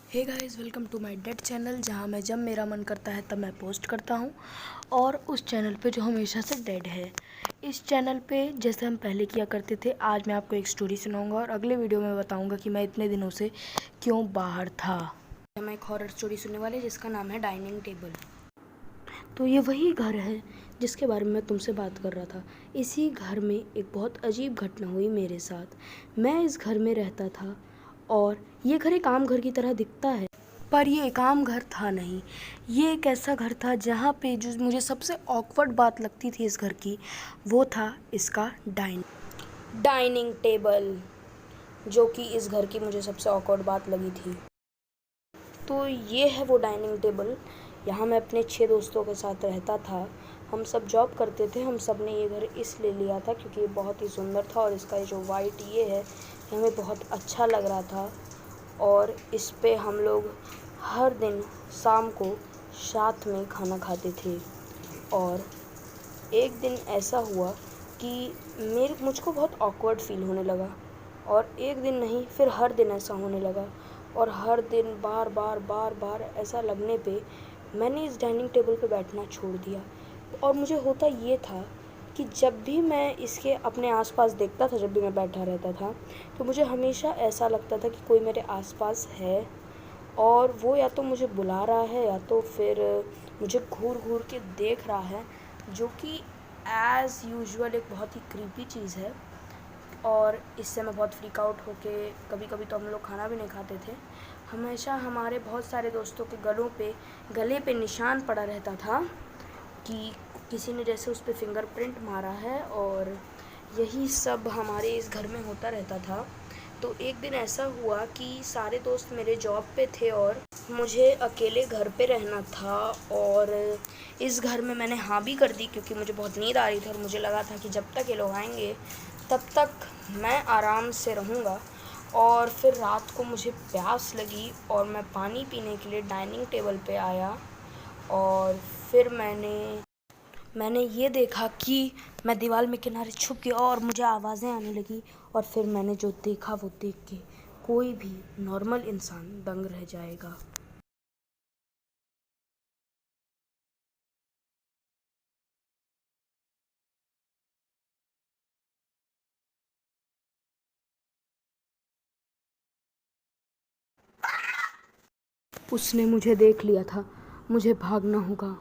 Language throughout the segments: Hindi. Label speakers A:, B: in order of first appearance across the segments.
A: Hey guys, welcome to my dead channel, जहाँ मैं जब मेरा मन करता है तब मैं पोस्ट करता हूँ। और उस चैनल पे जो हमेशा से डेड है। इस चैनल पे जैसे हम पहले किया करते थे, आज मैं आपको एक स्टोरी सुनाऊंगा और अगले वीडियो में बताऊंगा कि मैं इतने दिनों से क्यों बाहर था। मैं एक हॉरर स्टोरी सुनने वाली जिसका नाम है डाइनिंग टेबल। तो ये वही घर है जिसके बारे में मैं तुमसे बात कर रहा था। इसी घर में एक बहुत अजीब घटना हुई मेरे साथ। मैं इस घर में रहता था और ये घर एक आम घर की तरह दिखता है, पर ये एक आम घर था नहीं। ये एक ऐसा घर था जहाँ पे जो मुझे सबसे ऑकवर्ड बात लगती थी इस घर की, वो था इसका डाइनिंग टेबल, जो कि इस घर की मुझे सबसे ऑकवर्ड बात लगी थी। तो ये है वो डाइनिंग टेबल। यहाँ मैं अपने 6 दोस्तों के साथ रहता था। हम सब जॉब करते थे। हम सब ने ये घर इसलिए लिया था क्योंकि ये बहुत ही सुंदर था और इसका ये जो वाइट ये है, ये हमें बहुत अच्छा लग रहा था। और इस पे हम लोग हर दिन शाम को साथ में खाना खाते थे। और एक दिन ऐसा हुआ कि मुझको बहुत ऑकवर्ड फील होने लगा। और एक दिन नहीं, फिर हर दिन ऐसा होने लगा। और हर दिन बार बार ऐसा लगने पे मैंने इस डाइनिंग टेबल पे बैठना छोड़ दिया। और मुझे होता ये था कि जब भी मैं इसके अपने आसपास देखता था, जब भी मैं बैठा रहता था, तो मुझे हमेशा ऐसा लगता था कि कोई मेरे आसपास है और वो या तो मुझे बुला रहा है या तो फिर मुझे घूर घूर के देख रहा है, जो कि एज़ यूजुअल एक बहुत ही क्रीपी चीज़ है। और इससे मैं बहुत फ्रीक आउट होके, कभी कभी तो हम लोग खाना भी नहीं खाते थे। हमेशा हमारे बहुत सारे दोस्तों के गले पे निशान पड़ा रहता था कि किसी ने जैसे उस पर फिंगरप्रिंट मारा है, और यही सब हमारे इस घर में होता रहता था। तो एक दिन ऐसा हुआ कि सारे दोस्त मेरे जॉब पे थे और मुझे अकेले घर पे रहना था। और इस घर में मैंने हाँ भी कर दी क्योंकि मुझे बहुत नींद आ रही थी और मुझे लगा था कि जब तक ये लोग आएंगे तब तक मैं आराम से रहूँगा। और फिर रात को मुझे प्यास लगी और मैं पानी पीने के लिए डाइनिंग टेबल पे आया। और फिर मैंने ये देखा कि मैं दीवार में किनारे छुप गया और मुझे आवाज़ें आने लगी। और फिर मैंने जो देखा वो देख के कोई भी नॉर्मल इंसान दंग रह जाएगा। उसने मुझे देख लिया था। मुझे भागना होगा।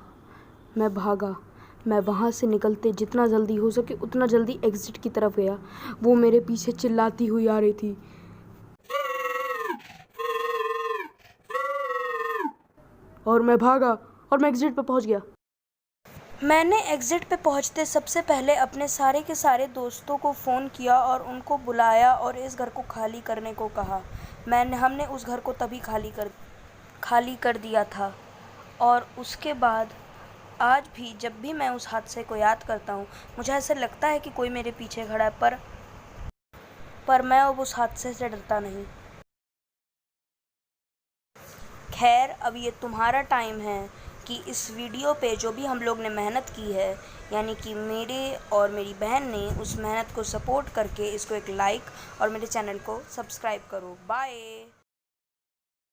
A: मैं भागा। मैं वहाँ से निकलते जितना जल्दी हो सके उतना जल्दी एग्ज़िट की तरफ गया। वो मेरे पीछे चिल्लाती हुई आ रही थी और मैं भागा और मैं एग्ज़िट पे पहुँच गया। मैंने एग्ज़िट पे पहुँचते सबसे पहले अपने सारे के सारे दोस्तों को फ़ोन किया और उनको बुलाया और इस घर को खाली करने को कहा। हमने उस घर को तभी खाली कर दिया था। और उसके बाद आज भी जब भी मैं उस हादसे को याद करता हूँ, मुझे ऐसा लगता है कि कोई मेरे पीछे खड़ा है, पर मैं अब उस हादसे से डरता नहीं। खैर, अब ये तुम्हारा टाइम है कि इस वीडियो पे जो भी हम लोग ने मेहनत की है, यानी कि मेरे और मेरी बहन ने, उस मेहनत को सपोर्ट करके इसको एक लाइक और मेरे चैनल को सब्सक्राइब करो। बाय।